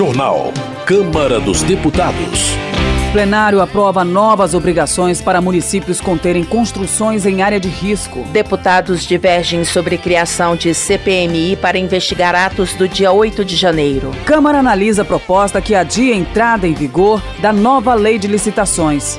Jornal. Câmara dos Deputados. O plenário aprova novas obrigações para municípios conterem construções em área de risco. Deputados divergem sobre criação de CPMI para investigar atos do dia 8 de janeiro. Câmara analisa a proposta que adia a entrada em vigor da nova lei de licitações.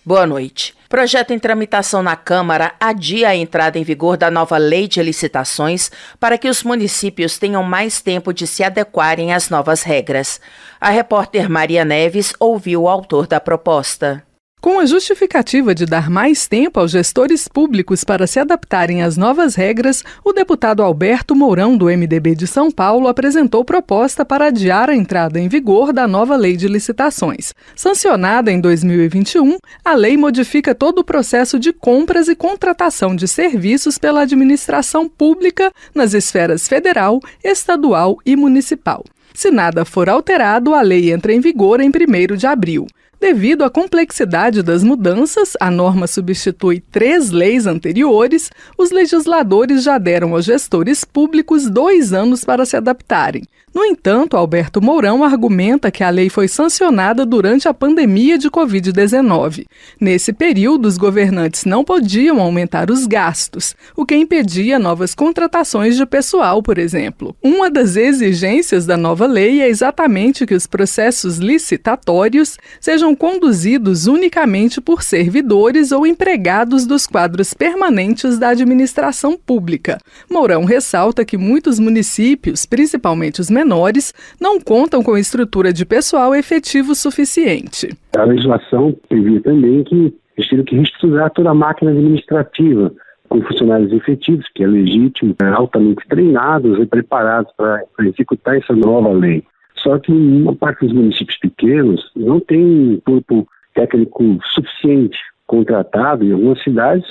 Boa noite. Projeto em tramitação na Câmara adia a entrada em vigor da nova lei de licitações para que os municípios tenham mais tempo de se adequarem às novas regras. A repórter Maria Neves ouviu o autor da proposta. Com a justificativa de dar mais tempo aos gestores públicos para se adaptarem às novas regras, o deputado Alberto Mourão, do MDB de São Paulo, apresentou proposta para adiar a entrada em vigor da nova lei de licitações. Sancionada em 2021, a lei modifica todo o processo de compras e contratação de serviços pela administração pública nas esferas federal, estadual e municipal. Se nada for alterado, a lei entra em vigor em 1º de abril. Devido à complexidade das mudanças, a norma substitui 3 leis anteriores. Os legisladores já deram aos gestores públicos 2 anos para se adaptarem. No entanto, Alberto Mourão argumenta que a lei foi sancionada durante a pandemia de Covid-19. Nesse período, os governantes não podiam aumentar os gastos, o que impedia novas contratações de pessoal, por exemplo. Uma das exigências da nova lei é exatamente que os processos licitatórios sejam conduzidos unicamente por servidores ou empregados dos quadros permanentes da administração pública. Mourão ressalta que muitos municípios, principalmente os menores, não contam com estrutura de pessoal efetivo suficiente. A legislação previa também que eles teriam que reestruturar toda a máquina administrativa com funcionários efetivos, que é legítimo, altamente treinados e preparados para executar essa nova lei. Só que uma parte dos municípios pequenos não tem corpo técnico suficiente contratado, em algumas cidades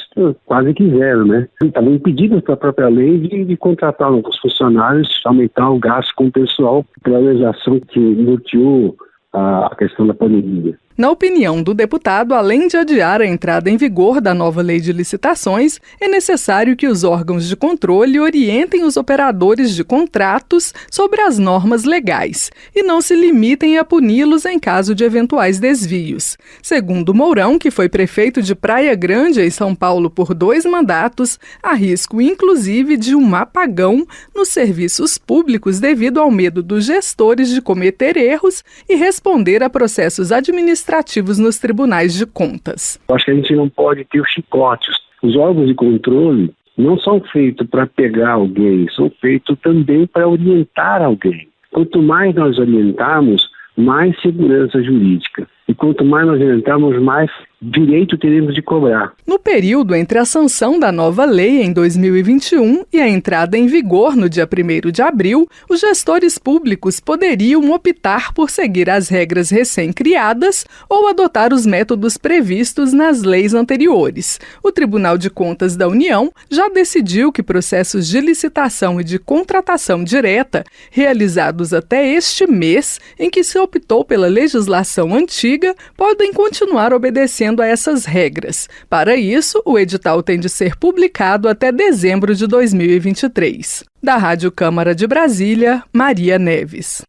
quase que zero, né? Estavam impedidos pela própria lei de contratar novos funcionários, aumentar o gasto com o pessoal pela legislação que norteou a questão da pandemia. Na opinião do deputado, além de adiar a entrada em vigor da nova lei de licitações, é necessário que os órgãos de controle orientem os operadores de contratos sobre as normas legais e não se limitem a puni-los em caso de eventuais desvios. Segundo Mourão, que foi prefeito de Praia Grande, em São Paulo, por 2 mandatos, há risco inclusive de um apagão nos serviços públicos devido ao medo dos gestores de cometer erros e responder a processos administrativos nos tribunais de contas. Eu acho que a gente não pode ter os chicotes. Os órgãos de controle não são feitos para pegar alguém, são feitos também para orientar alguém. Quanto mais nós orientarmos, mais segurança jurídica. E quanto mais nós orientarmos, mais direito teremos de cobrar. No período entre a sanção da nova lei em 2021 e a entrada em vigor no dia 1º de abril, os gestores públicos poderiam optar por seguir as regras recém-criadas ou adotar os métodos previstos nas leis anteriores. O Tribunal de Contas da União já decidiu que processos de licitação e de contratação direta, realizados até este mês, em que se optou pela legislação antiga, podem continuar obedecendo a essas regras. Para isso, o edital tem de ser publicado até dezembro de 2023. Da Rádio Câmara de Brasília, Maria Neves.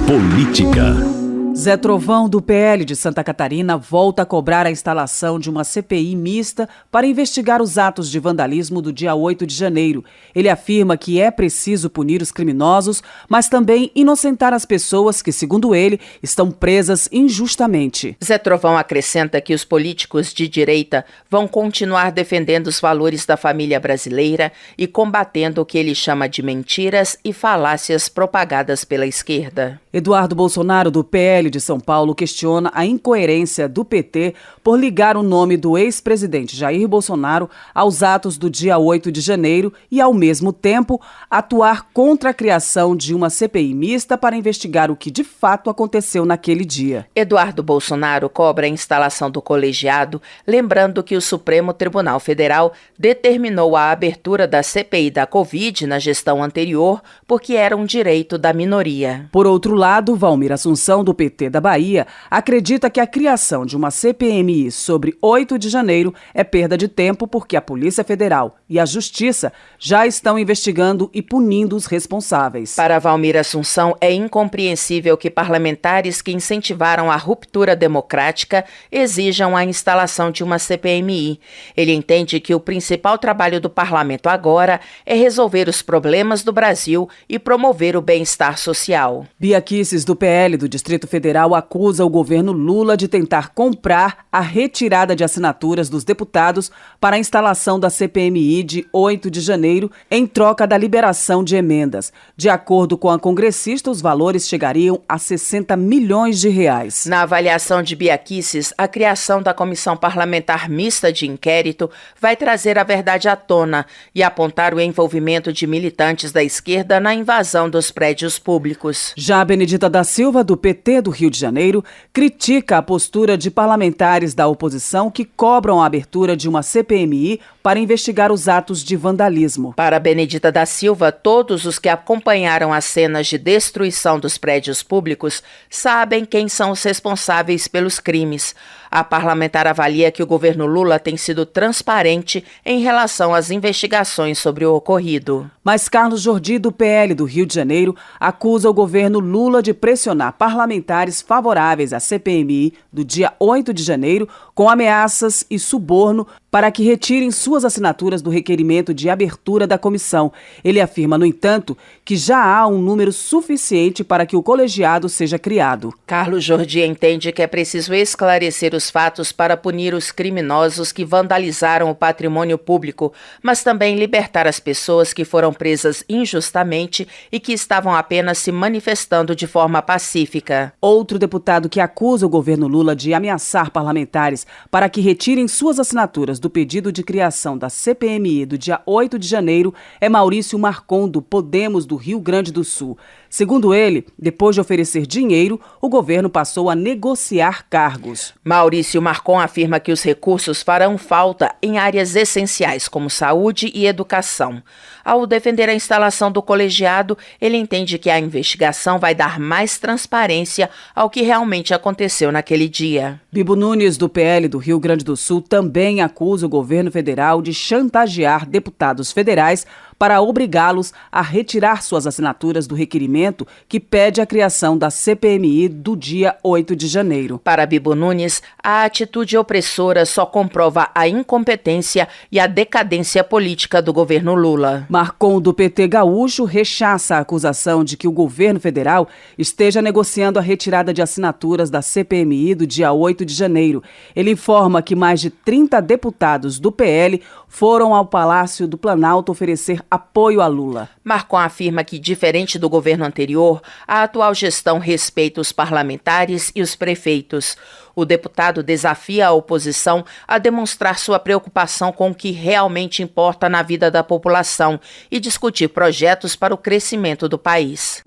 Política. Zé Trovão, do PL de Santa Catarina, volta a cobrar a instalação de uma CPI mista para investigar os atos de vandalismo do dia 8 de janeiro. Ele afirma que é preciso punir os criminosos, mas também inocentar as pessoas que, segundo ele, estão presas injustamente. Zé Trovão acrescenta que os políticos de direita vão continuar defendendo os valores da família brasileira e combatendo o que ele chama de mentiras e falácias propagadas pela esquerda. Eduardo Bolsonaro, do PL de São Paulo, questiona a incoerência do PT por ligar o nome do ex-presidente Jair Bolsonaro aos atos do dia 8 de janeiro e, ao mesmo tempo, atuar contra a criação de uma CPI mista para investigar o que de fato aconteceu naquele dia. Eduardo Bolsonaro cobra a instalação do colegiado, lembrando que o Supremo Tribunal Federal determinou a abertura da CPI da Covid na gestão anterior porque era um direito da minoria. Por outro lado, Valmir Assunção, do PT PT da Bahia, acredita que a criação de uma CPMI sobre 8 de janeiro é perda de tempo porque a Polícia Federal e a Justiça já estão investigando e punindo os responsáveis. Para Valmir Assunção, é incompreensível que parlamentares que incentivaram a ruptura democrática exijam a instalação de uma CPMI. Ele entende que o principal trabalho do parlamento agora é resolver os problemas do Brasil e promover o bem-estar social. Bia Kicis, do PL do Distrito Federal, acusa o governo Lula de tentar comprar a retirada de assinaturas dos deputados para a instalação da CPMI de 8 de janeiro em troca da liberação de emendas. De acordo com a congressista, os valores chegariam a 60 milhões de reais. Na avaliação de Bia Kicis, a criação da Comissão Parlamentar Mista de Inquérito vai trazer a verdade à tona e apontar o envolvimento de militantes da esquerda na invasão dos prédios públicos. Já Benedita da Silva, do PT do Rio de Janeiro, critica a postura de parlamentares da oposição que cobram a abertura de uma CPMI para investigar os atos de vandalismo. Para Benedita da Silva, todos os que acompanharam as cenas de destruição dos prédios públicos sabem quem são os responsáveis pelos crimes. A parlamentar avalia que o governo Lula tem sido transparente em relação às investigações sobre o ocorrido. Mas Carlos Jordi, do PL do Rio de Janeiro, acusa o governo Lula de pressionar parlamentares favoráveis à CPMI do dia 8 de janeiro com ameaças e suborno para que retirem suas assinaturas do requerimento de abertura da comissão. Ele afirma, no entanto, que já há um número suficiente para que o colegiado seja criado. Carlos Jordi entende que é preciso esclarecer os fatos para punir os criminosos que vandalizaram o patrimônio público, mas também libertar as pessoas que foram presas injustamente e que estavam apenas se manifestando de forma pacífica. Outro deputado que acusa o governo Lula de ameaçar parlamentares para que retirem suas assinaturas do pedido de criação da CPMI do dia 8 de janeiro é Maurício Marcon, do Podemos do Rio Grande do Sul. Segundo ele, depois de oferecer dinheiro, o governo passou a negociar cargos. Maurício Marcon afirma que os recursos farão falta em áreas essenciais como saúde e educação. Ao defender a instalação do colegiado, ele entende que a investigação vai dar mais transparência ao que realmente aconteceu naquele dia. Bibo Nunes, do PL do Rio Grande do Sul, também acusa o governo federal de chantagear deputados federais para obrigá-los a retirar suas assinaturas do requerimento que pede a criação da CPMI do dia 8 de janeiro. Para Bibo Nunes, a atitude opressora só comprova a incompetência e a decadência política do governo Lula. Marcon, do PT gaúcho, rechaça a acusação de que o governo federal esteja negociando a retirada de assinaturas da CPMI do dia 8 de janeiro. Ele informa que mais de 30 deputados do PL foram ao Palácio do Planalto oferecer apoio a Lula. Marcon afirma que, diferente do governo anterior, a atual gestão respeita os parlamentares e os prefeitos. O deputado desafia a oposição a demonstrar sua preocupação com o que realmente importa na vida da população e discutir projetos para o crescimento do país.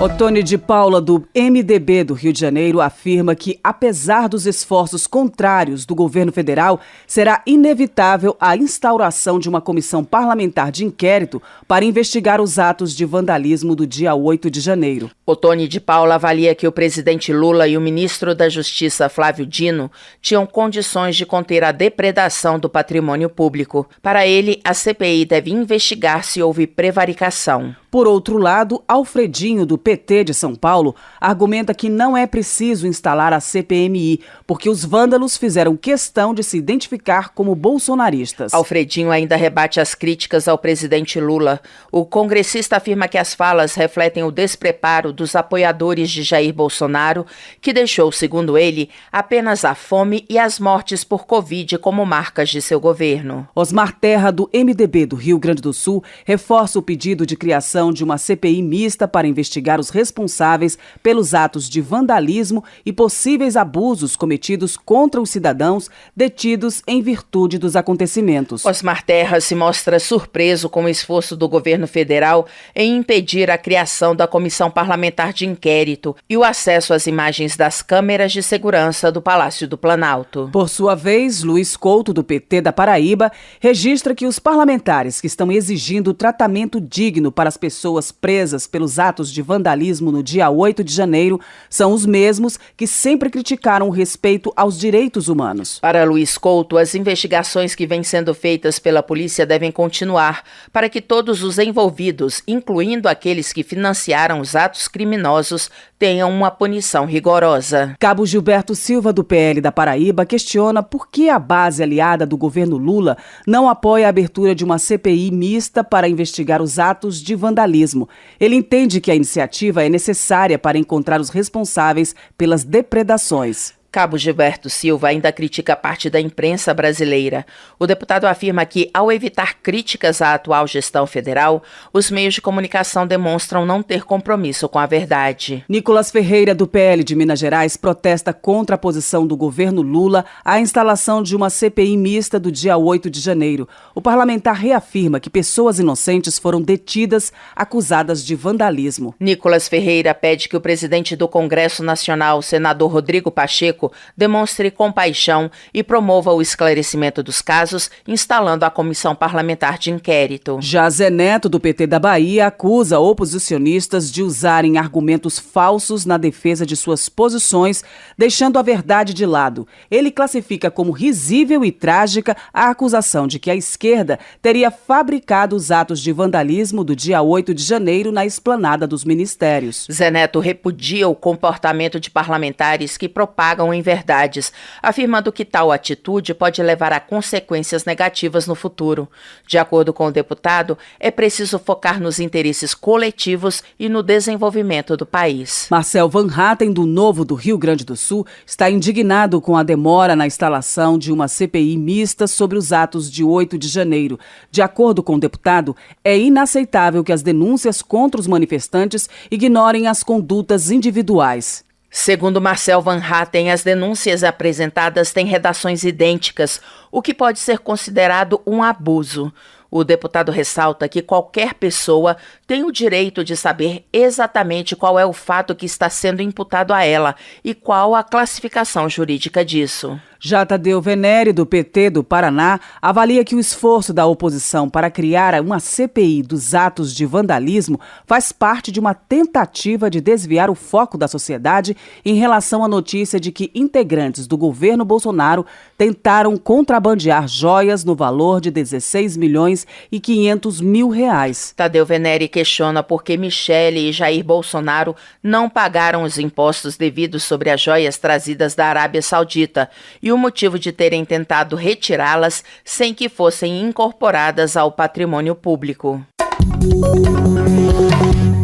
Otone de Paula, do MDB do Rio de Janeiro, afirma que, apesar dos esforços contrários do governo federal, será inevitável a instauração de uma comissão parlamentar de inquérito para investigar os atos de vandalismo do dia 8 de janeiro. Otone de Paula avalia que o presidente Lula e o ministro da Justiça, Flávio Dino, tinham condições de conter a depredação do patrimônio público. Para ele, a CPI deve investigar se houve prevaricação. Por outro lado, Alfredinho, do PT de São Paulo, argumenta que não é preciso instalar a CPMI, porque os vândalos fizeram questão de se identificar como bolsonaristas. Alfredinho ainda rebate as críticas ao presidente Lula. O congressista afirma que as falas refletem o despreparo dos apoiadores de Jair Bolsonaro, que deixou, segundo ele, apenas a fome e as mortes por Covid como marcas de seu governo. Osmar Terra, do MDB do Rio Grande do Sul, reforça o pedido de criação de uma CPI mista para investigar os responsáveis pelos atos de vandalismo e possíveis abusos cometidos contra os cidadãos detidos em virtude dos acontecimentos. Osmar Terra se mostra surpreso com o esforço do governo federal em impedir a criação da Comissão Parlamentar de Inquérito e o acesso às imagens das câmeras de segurança do Palácio do Planalto. Por sua vez, Luiz Couto, do PT da Paraíba, registra que os parlamentares que estão exigindo tratamento digno para as pessoas presas pelos atos de vandalismo vandalismo no dia 8 de janeiro são os mesmos que sempre criticaram o respeito aos direitos humanos. Para Luiz Couto, as investigações que vêm sendo feitas pela polícia devem continuar para que todos os envolvidos, incluindo aqueles que financiaram os atos criminosos, tenham uma punição rigorosa. Cabo Gilberto Silva, do PL da Paraíba, questiona por que a base aliada do governo Lula não apoia a abertura de uma CPI mista para investigar os atos de vandalismo. Ele entende que a iniciativa é necessária para encontrar os responsáveis pelas depredações. Cabo Gilberto Silva ainda critica parte da imprensa brasileira. O deputado afirma que, ao evitar críticas à atual gestão federal, os meios de comunicação demonstram não ter compromisso com a verdade. Nicolas Ferreira, do PL de Minas Gerais, protesta contra a posição do governo Lula à instalação de uma CPI mista do dia 8 de janeiro. O parlamentar reafirma que pessoas inocentes foram detidas, acusadas de vandalismo. Nicolas Ferreira pede que o presidente do Congresso Nacional, senador Rodrigo Pacheco, demonstre compaixão e promova o esclarecimento dos casos, instalando a comissão parlamentar de inquérito. Já Zé Neto, do PT da Bahia, acusa oposicionistas de usarem argumentos falsos na defesa de suas posições, deixando a verdade de lado. Ele classifica como risível e trágica a acusação de que a esquerda teria fabricado os atos de vandalismo do dia 8 de janeiro na esplanada dos ministérios. Zé Neto repudia o comportamento de parlamentares que propagam inverdades, afirmando que tal atitude pode levar a consequências negativas no futuro. De acordo com o deputado, é preciso focar nos interesses coletivos e no desenvolvimento do país. Marcel Van Hatten, do Novo do Rio Grande do Sul, está indignado com a demora na instalação de uma CPI mista sobre os atos de 8 de janeiro. De acordo com o deputado, é inaceitável que as denúncias contra os manifestantes ignorem as condutas individuais. Segundo Marcel Van Hatten, as denúncias apresentadas têm redações idênticas, o que pode ser considerado um abuso. O deputado ressalta que qualquer pessoa tem o direito de saber exatamente qual é o fato que está sendo imputado a ela e qual a classificação jurídica disso. Já Tadeu Venere, do PT do Paraná, avalia que o esforço da oposição para criar uma CPI dos atos de vandalismo faz parte de uma tentativa de desviar o foco da sociedade em relação à notícia de que integrantes do governo Bolsonaro tentaram contrabandear joias no valor de 16 milhões e 500 mil reais. Tadeu Venere questiona por que Michele e Jair Bolsonaro não pagaram os impostos devidos sobre as joias trazidas da Arábia Saudita e o motivo de terem tentado retirá-las sem que fossem incorporadas ao patrimônio público.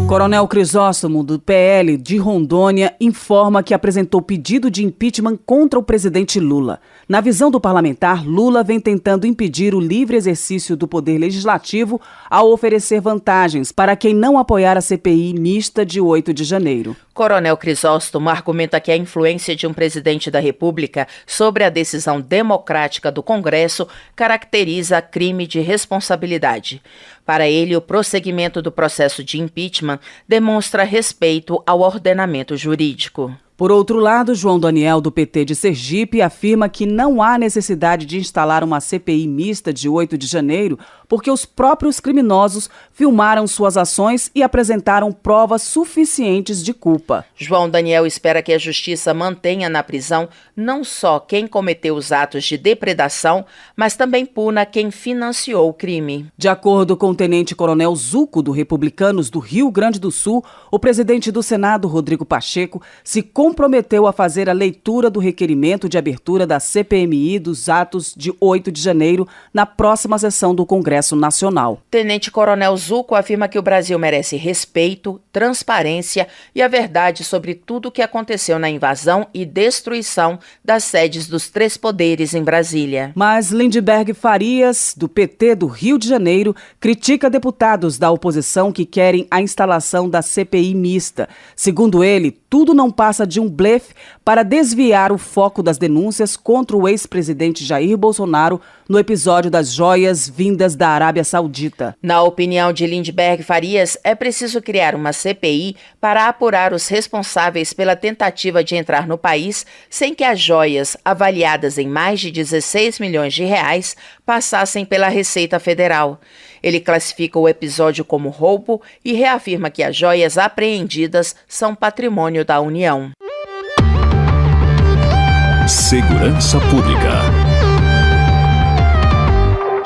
Coronel Crisóstomo, do PL de Rondônia, informa que apresentou pedido de impeachment contra o presidente Lula. Na visão do parlamentar, Lula vem tentando impedir o livre exercício do poder legislativo ao oferecer vantagens para quem não apoiar a CPI mista de 8 de janeiro. Coronel Crisóstomo argumenta que a influência de um presidente da República sobre a decisão democrática do Congresso caracteriza crime de responsabilidade. Para ele, o prosseguimento do processo de impeachment demonstra respeito ao ordenamento jurídico. Por outro lado, João Daniel, do PT de Sergipe, afirma que não há necessidade de instalar uma CPI mista de 8 de janeiro porque os próprios criminosos filmaram suas ações e apresentaram provas suficientes de culpa. João Daniel espera que a justiça mantenha na prisão não só quem cometeu os atos de depredação, mas também puna quem financiou o crime. De acordo com o tenente-coronel Zuco, do Republicanos do Rio Grande do Sul, o presidente do Senado, Rodrigo Pacheco, se comprometeu a fazer a leitura do requerimento de abertura da CPMI dos atos de 8 de janeiro na próxima sessão do Congresso Nacional. Tenente-coronel Zuco afirma que o Brasil merece respeito, transparência e a verdade sobre tudo o que aconteceu na invasão e destruição das sedes dos 3 poderes em Brasília. Mas Lindbergh Farias, do PT do Rio de Janeiro, critica deputados da oposição que querem a instalação da CPI mista. Segundo ele, tudo não passa de um blefe para desviar o foco das denúncias contra o ex-presidente Jair Bolsonaro no episódio das joias vindas da da Arábia Saudita. Na opinião de Lindbergh Farias, é preciso criar uma CPI para apurar os responsáveis pela tentativa de entrar no país sem que as joias, avaliadas em mais de 16 milhões de reais, passassem pela Receita Federal. Ele classifica o episódio como roubo e reafirma que as joias apreendidas são patrimônio da União. Segurança Pública.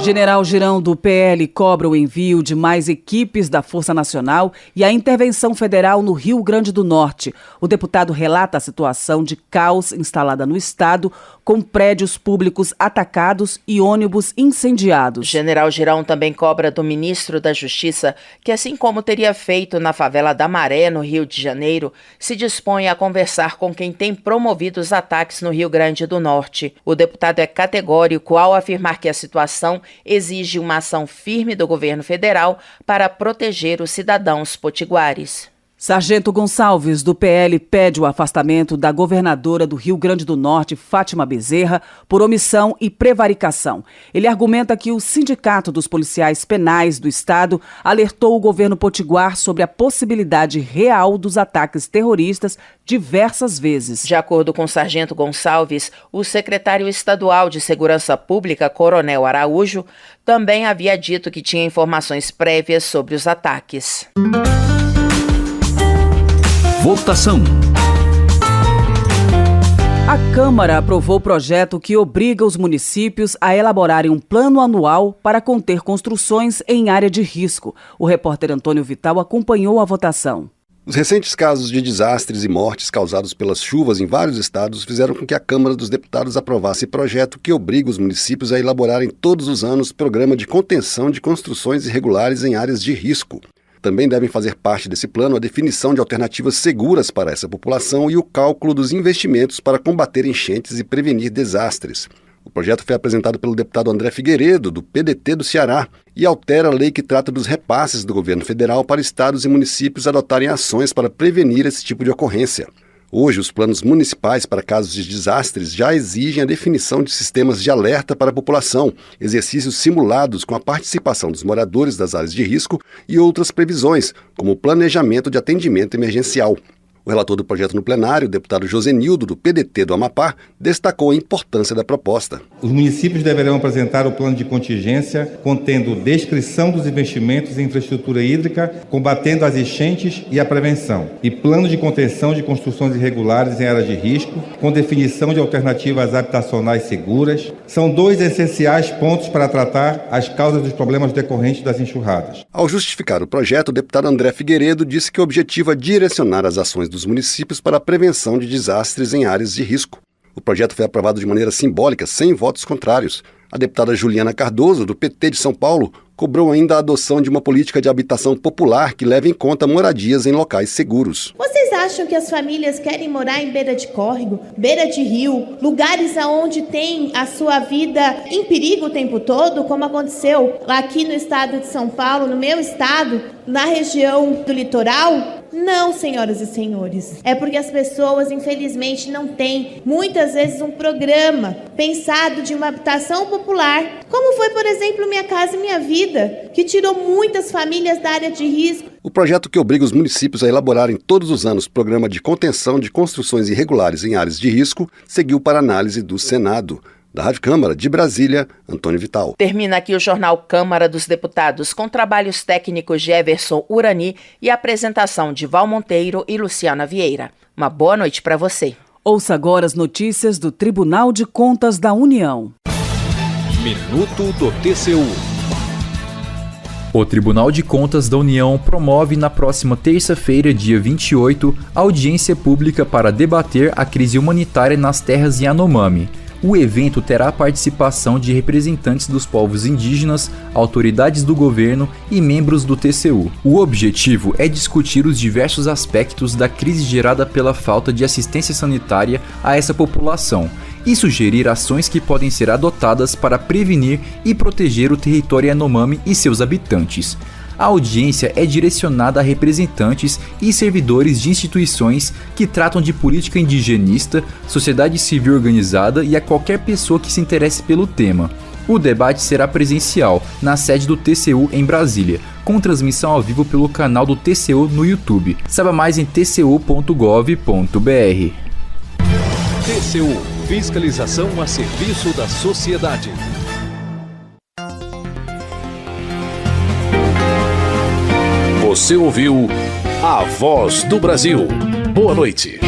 General Girão do PL cobra o envio de mais equipes da Força Nacional e a intervenção federal no Rio Grande do Norte. O deputado relata a situação de caos instalada no estado, com prédios públicos atacados e ônibus incendiados. General Girão também cobra do ministro da Justiça que, assim como teria feito na favela da Maré, no Rio de Janeiro, se dispõe a conversar com quem tem promovido os ataques no Rio Grande do Norte. O deputado é categórico ao afirmar que a situação exige uma ação firme do governo federal para proteger os cidadãos potiguares. Sargento Gonçalves, do PL, pede o afastamento da governadora do Rio Grande do Norte, Fátima Bezerra, por omissão e prevaricação. Ele argumenta que o Sindicato dos Policiais Penais do Estado alertou o governo potiguar sobre a possibilidade real dos ataques terroristas diversas vezes. De acordo com o Sargento Gonçalves, o secretário estadual de Segurança Pública, Coronel Araújo, também havia dito que tinha informações prévias sobre os ataques. Votação. A Câmara aprovou o projeto que obriga os municípios a elaborarem um plano anual para conter construções em área de risco. O repórter Antônio Vital acompanhou a votação. Os recentes casos de desastres e mortes causados pelas chuvas em vários estados fizeram com que a Câmara dos Deputados aprovasse projeto que obriga os municípios a elaborarem todos os anos programa de contenção de construções irregulares em áreas de risco. Também devem fazer parte desse plano a definição de alternativas seguras para essa população e o cálculo dos investimentos para combater enchentes e prevenir desastres. O projeto foi apresentado pelo deputado André Figueiredo, do PDT do Ceará, e altera a lei que trata dos repasses do governo federal para estados e municípios adotarem ações para prevenir esse tipo de ocorrência. Hoje, os planos municipais para casos de desastres já exigem a definição de sistemas de alerta para a população, exercícios simulados com a participação dos moradores das áreas de risco e outras previsões, como o planejamento de atendimento emergencial. O relator do projeto no plenário, o deputado Josenildo, do PDT do Amapá, destacou a importância da proposta. Os municípios deverão apresentar o plano de contingência, contendo descrição dos investimentos em infraestrutura hídrica, combatendo as enchentes e a prevenção, e plano de contenção de construções irregulares em áreas de risco, com definição de alternativas habitacionais seguras. São dois essenciais pontos para tratar as causas dos problemas decorrentes das enxurradas. Ao justificar o projeto, o deputado André Figueiredo disse que o objetivo é direcionar as ações dos municípios para a prevenção de desastres em áreas de risco. O projeto foi aprovado de maneira simbólica, sem votos contrários. A deputada Juliana Cardoso, do PT de São Paulo, cobrou ainda a adoção de uma política de habitação popular que leve em conta moradias em locais seguros. Vocês acham que as famílias querem morar em beira de córrego, beira de rio, lugares onde tem a sua vida em perigo o tempo todo, como aconteceu aqui no estado de São Paulo, no meu estado, na região do litoral? Não, senhoras e senhores. É porque as pessoas, infelizmente, não têm, muitas vezes, um programa pensado de uma habitação popular, como foi, por exemplo, Minha Casa Minha Vida, que tirou muitas famílias da área de risco. O projeto que obriga os municípios a elaborarem todos os anos programa de contenção de construções irregulares em áreas de risco seguiu para análise do Senado. Da Rádio Câmara, de Brasília, Antônio Vital. Termina aqui o Jornal Câmara dos Deputados, com trabalhos técnicos de Everson Urani e apresentação de Val Monteiro e Luciana Vieira. Uma boa noite para você. Ouça agora as notícias do Tribunal de Contas da União. Minuto do TCU. O Tribunal de Contas da União promove na próxima terça-feira, dia 28, audiência pública para debater a crise humanitária nas terras Yanomami. O evento terá a participação de representantes dos povos indígenas, autoridades do governo e membros do TCU. O objetivo é discutir os diversos aspectos da crise gerada pela falta de assistência sanitária a essa população e sugerir ações que podem ser adotadas para prevenir e proteger o território Yanomami e seus habitantes. A audiência é direcionada a representantes e servidores de instituições que tratam de política indigenista, sociedade civil organizada e a qualquer pessoa que se interesse pelo tema. O debate será presencial, na sede do TCU em Brasília, com transmissão ao vivo pelo canal do TCU no YouTube. Saiba mais em tcu.gov.br. TCU, fiscalização a serviço da sociedade. Você ouviu A Voz do Brasil. Boa noite.